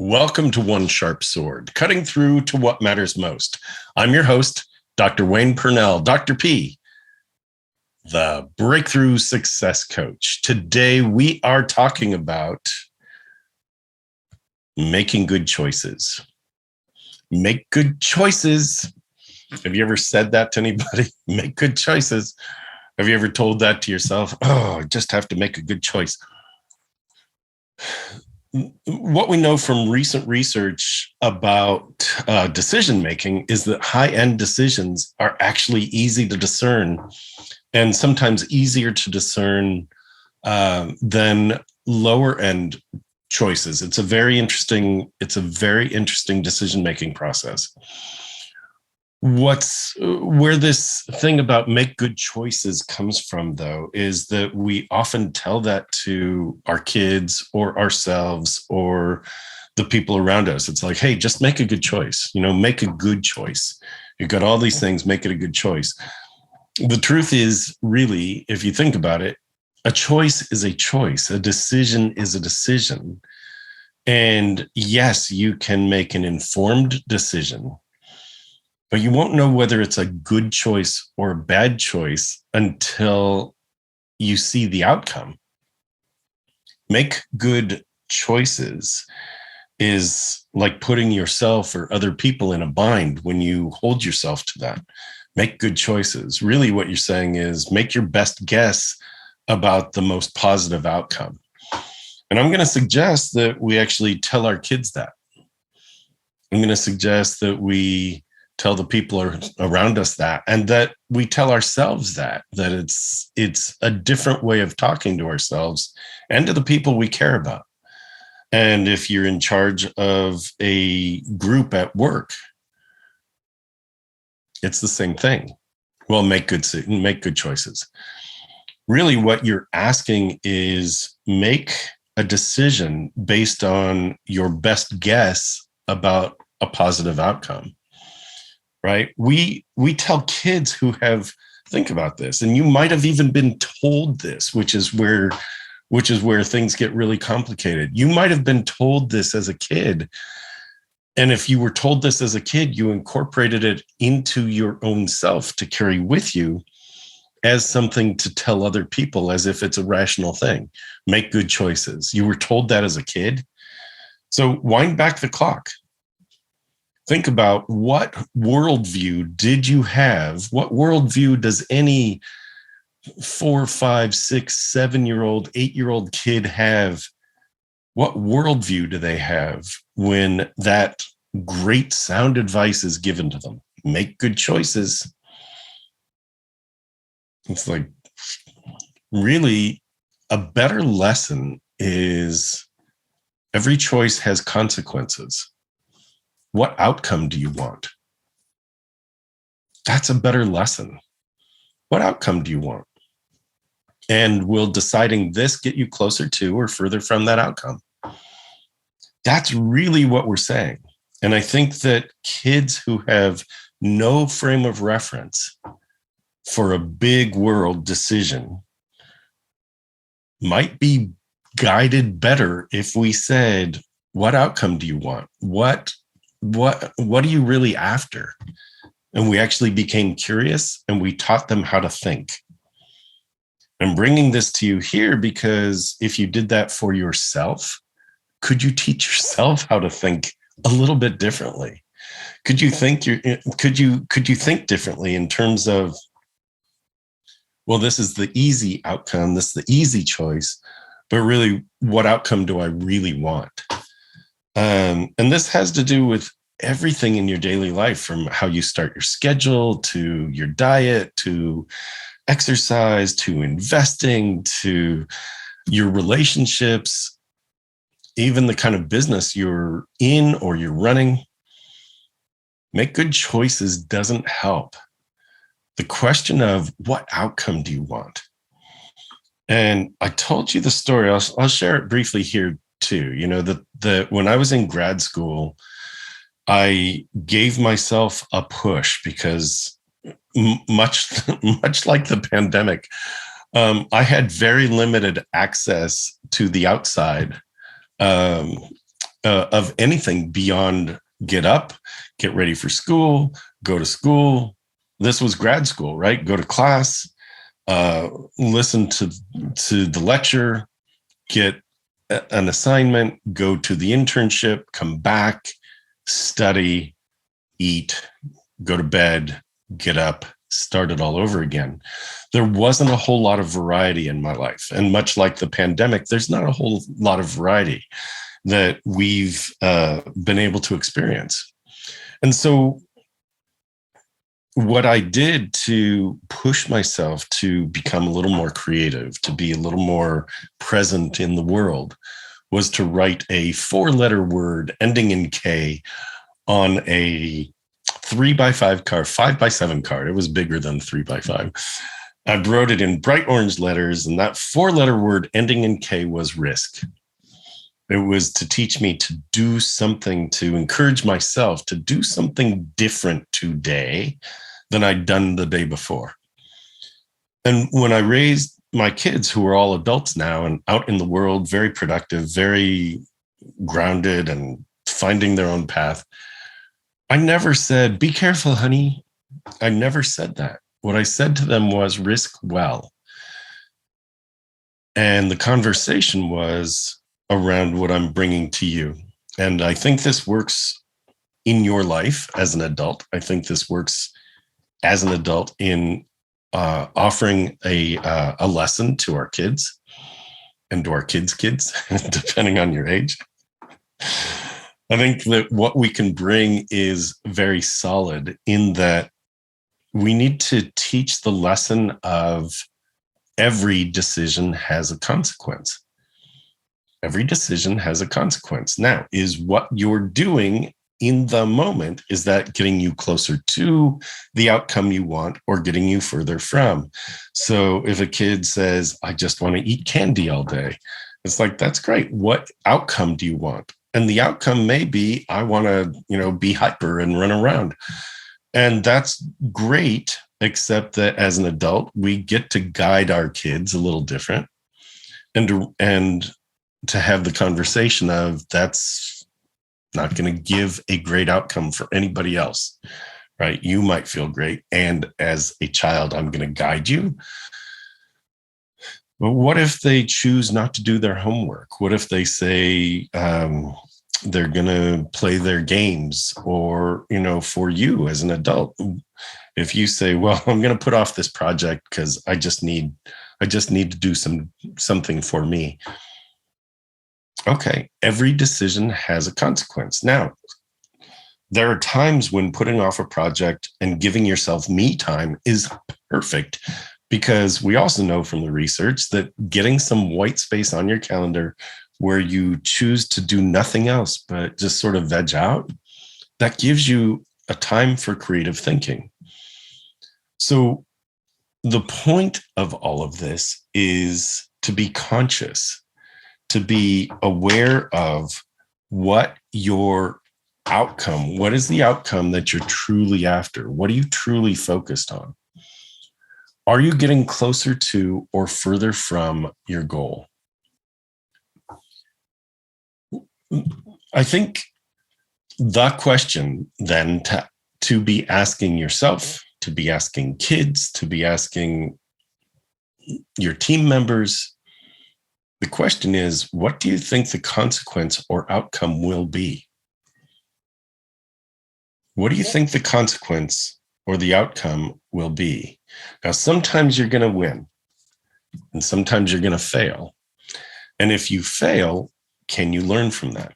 Welcome to One Sharp Sword, cutting through to what matters most. I'm your host, Dr. Wayne Pernell, Dr. P, the Breakthrough Success Coach. Today, we are talking about making good choices. Make good choices. Have you ever said that to anybody? Make good choices. Have you ever told that to yourself? Oh, I just have to make a good choice. What we know from recent research about decision making is that high-end decisions are actually easy to discern, and sometimes easier to discern than lower-end choices. It's a very interesting decision making process. Where this thing about make good choices comes from, though, is that we often tell that to our kids or ourselves or the people around us. It's like, hey, just make a good choice, make a good choice. You've got all these things, make it a good choice. The truth is, really, if you think about it, a choice is a choice. A decision is a decision. And yes, you can make an informed decision, but you won't know whether it's a good choice or a bad choice until you see the outcome. Make good choices is like putting yourself or other people in a bind when you hold yourself to that. Make good choices. Really what you're saying is make your best guess about the most positive outcome. And I'm going to suggest that we actually tell our kids that. I'm going to suggest that we tell the people around us that, and that we tell ourselves that it's a different way of talking to ourselves and to the people we care about. And if you're in charge of a group at work, it's the same thing. Well, make good choices. Really, what you're asking is make a decision based on your best guess about a positive outcome. Right? We tell kids who think about this, and you might have even been told this, which is where things get really complicated. You might have been told this as a kid. And if you were told this as a kid, you incorporated it into your own self to carry with you as something to tell other people as if it's a rational thing. Make good choices. You were told that as a kid. So wind back the clock. Think about what worldview did you have? What worldview does any 4, 5, 6, 7-year-old, 8-year-old kid have? What worldview do they have when that great sound advice is given to them? Make good choices. It's like, really, a better lesson is every choice has consequences. What outcome do you want? That's a better lesson. What outcome do you want? And will deciding this get you closer to or further from that outcome? That's really what we're saying. And I think that kids who have no frame of reference for a big world decision might be guided better if we said, what outcome do you want? What are you really after? And we actually became curious and we taught them how to think. I'm bringing this to you here because if you did that for yourself, could you teach yourself how to think a little bit differently? Could you think differently in terms of, well, this is the easy outcome, this is the easy choice, but really, what outcome do I really want? And this has to do with everything in your daily life, from how you start your schedule, to your diet, to exercise, to investing, to your relationships, even the kind of business you're in or you're running. Make good choices doesn't help. The question of what outcome do you want? And I told you the story. I'll share it briefly here too. When I was in grad school, I gave myself a push because much like the pandemic, I had very limited access to the outside of anything beyond get up, get ready for school, go to school. This was grad school, right? Go to class, listen to the lecture, get an assignment, go to the internship, come back, study, eat, go to bed, get up, start it all over again. There wasn't a whole lot of variety in my life. And much like the pandemic, there's not a whole lot of variety that we've been able to experience. And so what I did to push myself to become a little more creative, to be a little more present in the world, was to write a 4-letter word ending in K on a 3x5 card, 5x7 card. It was bigger than 3x5. I wrote it in bright orange letters, and that 4-letter word ending in K was risk. It was to teach me to do something, to encourage myself to do something different today than I'd done the day before. And when I raised my kids, who are all adults now and out in the world, very productive, very grounded and finding their own path, I never said, be careful, honey. I never said that. What I said to them was risk well. And the conversation was around what I'm bringing to you. And I think this works in your life as an adult. I think this works as an adult in offering a lesson to our kids and to our kids' kids, depending on your age. I think that what we can bring is very solid in that we need to teach the lesson of every decision has a consequence. Every decision has a consequence. Now, is what you're doing in the moment, is that getting you closer to the outcome you want or getting you further from? So if a kid says, I just want to eat candy all day, it's like, that's great. What outcome do you want? And the outcome may be, I want to, be hyper and run around. And that's great, except that as an adult, we get to guide our kids a little different and to have the conversation of that's not going to give a great outcome for anybody else, right? You might feel great. And as a child, I'm going to guide you. But what if they choose not to do their homework? What if they say they're going to play their games? Or, for you as an adult, if you say, well, I'm going to put off this project because I just need to do something for me. Okay, every decision has a consequence. Now, there are times when putting off a project and giving yourself me time is perfect, because we also know from the research that getting some white space on your calendar where you choose to do nothing else but just sort of veg out, that gives you a time for creative thinking. So the point of all of this is to be conscious, to be aware of what your outcome, what is the outcome that you're truly after? What are you truly focused on? Are you getting closer to or further from your goal? I think the question then to be asking yourself, to be asking kids, to be asking your team members, the question is, what do you think the consequence or outcome will be? What do you think the consequence or the outcome will be? Now, sometimes you're going to win, and sometimes you're going to fail. And if you fail, can you learn from that?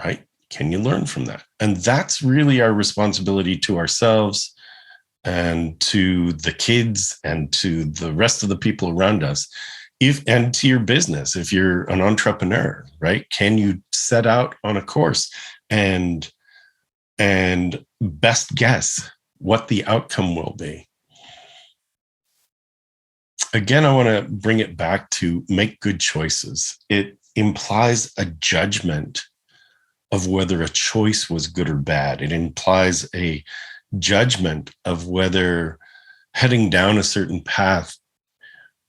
Right? Can you learn from that? And that's really our responsibility to ourselves and to the kids and to the rest of the people around us. And to your business, if you're an entrepreneur, right? Can you set out on a course and best guess what the outcome will be? Again, I want to bring it back to make good choices. It implies a judgment of whether a choice was good or bad. It implies a judgment of whether heading down a certain path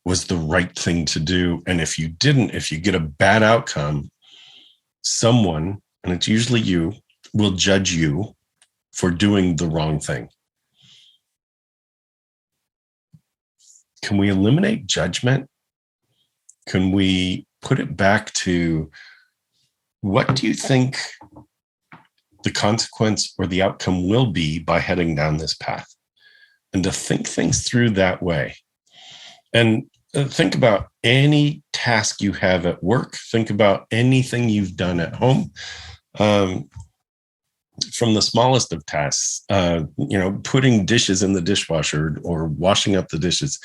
was the right thing to do. And if you didn't, if you get a bad outcome, someone, and it's usually you, will judge you for doing the wrong thing. Can we eliminate judgment? Can we put it back to, what do you think the consequence or the outcome will be by heading down this path? And to think things through that way. And think about any task you have at work. Think about anything you've done at home. From the smallest of tasks, putting dishes in the dishwasher or washing up the dishes.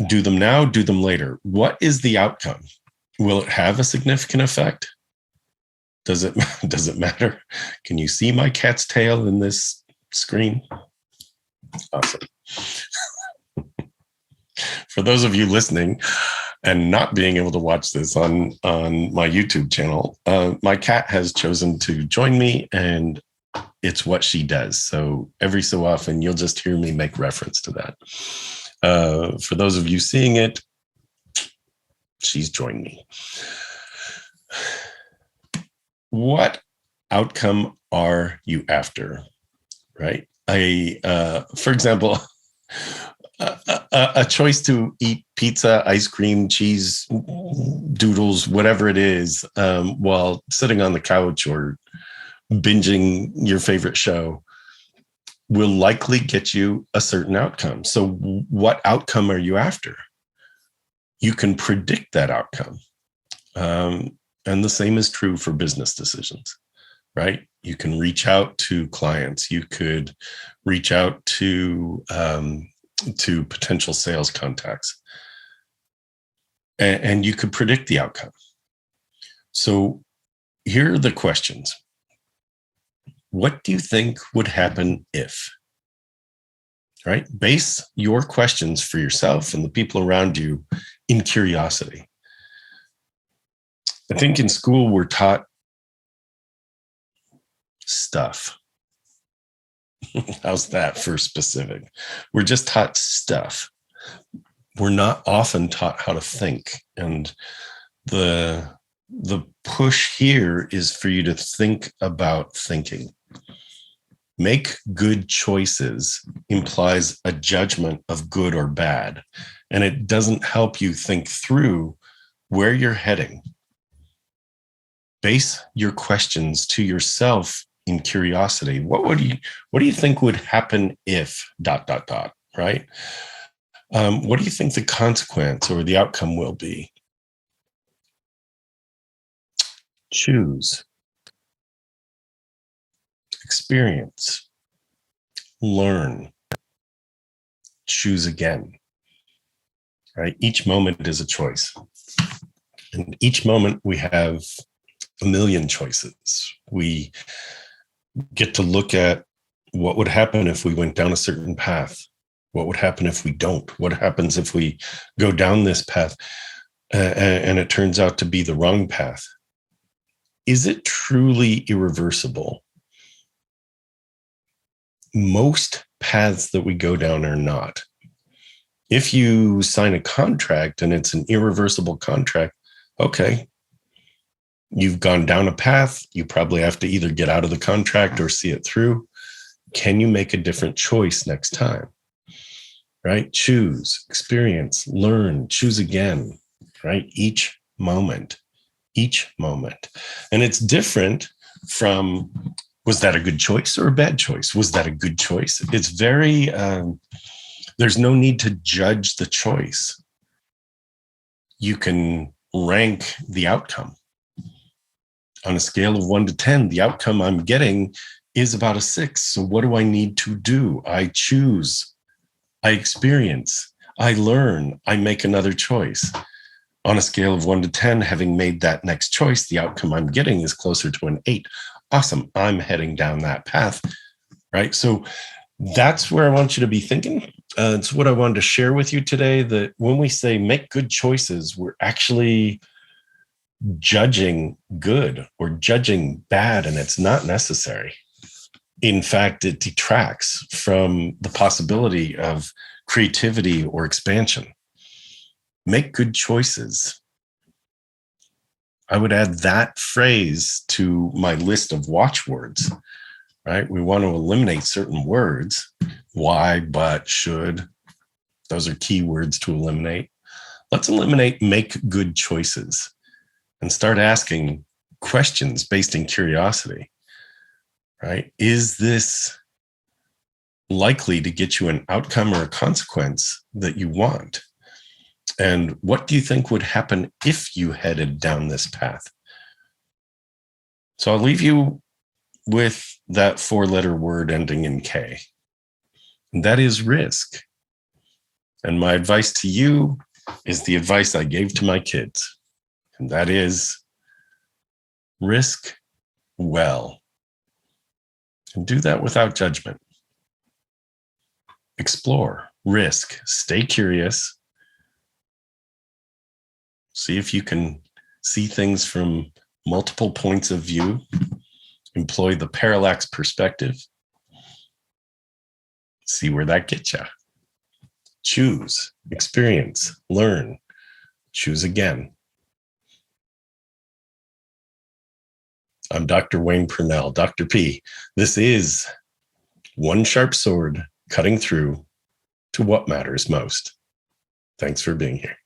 Do them now, do them later. What is the outcome? Will it have a significant effect? Does it matter? Can you see my cat's tail in this screen? Awesome. For those of you listening and not being able to watch this on my YouTube channel, my cat has chosen to join me, and it's what she does. So every so often, you'll just hear me make reference to that. For those of you seeing it, she's joined me. What outcome are you after? Right? For example, a choice to eat pizza, ice cream, cheese, doodles, whatever it is, while sitting on the couch or binging your favorite show will likely get you a certain outcome. So what outcome are you after? You can predict that outcome. And the same is true for business decisions, right? You can reach out to clients. You could reach out to potential sales contacts, and you could predict the outcome. So here are the questions. What do you think would happen if? Right? Base your questions for yourself and the people around you in curiosity. I think in school we're taught stuff. How's that for specific? We're just taught stuff. We're not often taught how to think. And the push here is for you to think about thinking. Make good choices implies a judgment of good or bad. And it doesn't help you think through where you're heading. Base your questions to yourself in curiosity. What do you think would happen if ... right? What do you think the consequence or the outcome will be? Choose. Experience. Learn. Choose again. Right? Each moment is a choice. And each moment we have a million choices. We get to look at what would happen if we went down a certain path. What would happen if we don't? What happens if we go down this path and it turns out to be the wrong path? Is it truly irreversible? Most paths that we go down are not. If you sign a contract and it's an irreversible contract, okay, you've gone down a path. You probably have to either get out of the contract or see it through. Can you make a different choice next time? Right? Choose, experience, learn, choose again, right? Each moment. And it's different from, was that a good choice or a bad choice? Was that a good choice? It's very, there's no need to judge the choice. You can rank the outcome. On a scale of 1 to 10, the outcome I'm getting is about a 6. So what do I need to do? I choose, I experience, I learn, I make another choice. On a scale of 1 to 10, having made that next choice, the outcome I'm getting is closer to an 8. Awesome. I'm heading down that path, right? So that's where I want you to be thinking. It's what I wanted to share with you today, that when we say make good choices, we're actually judging good or judging bad, and it's not necessary. In fact, it detracts from the possibility of creativity or expansion. Make good choices. I would add that phrase to my list of watchwords, right? We want to eliminate certain words. Why, but, should. Those are key words to eliminate. Let's eliminate make good choices and start asking questions based in curiosity, right? Is this likely to get you an outcome or a consequence that you want? And what do you think would happen if you headed down this path? So I'll leave you with that 4-letter word ending in K. And that is risk. And my advice to you is the advice I gave to my kids. And that is risk well. And do that without judgment. Explore, risk, stay curious. See if you can see things from multiple points of view. Employ the parallax perspective. See where that gets you. Choose, experience, learn, choose again. I'm Dr. Wayne Pernell, Dr. P. This is One Sharp Sword Cutting Through to What Matters Most. Thanks for being here.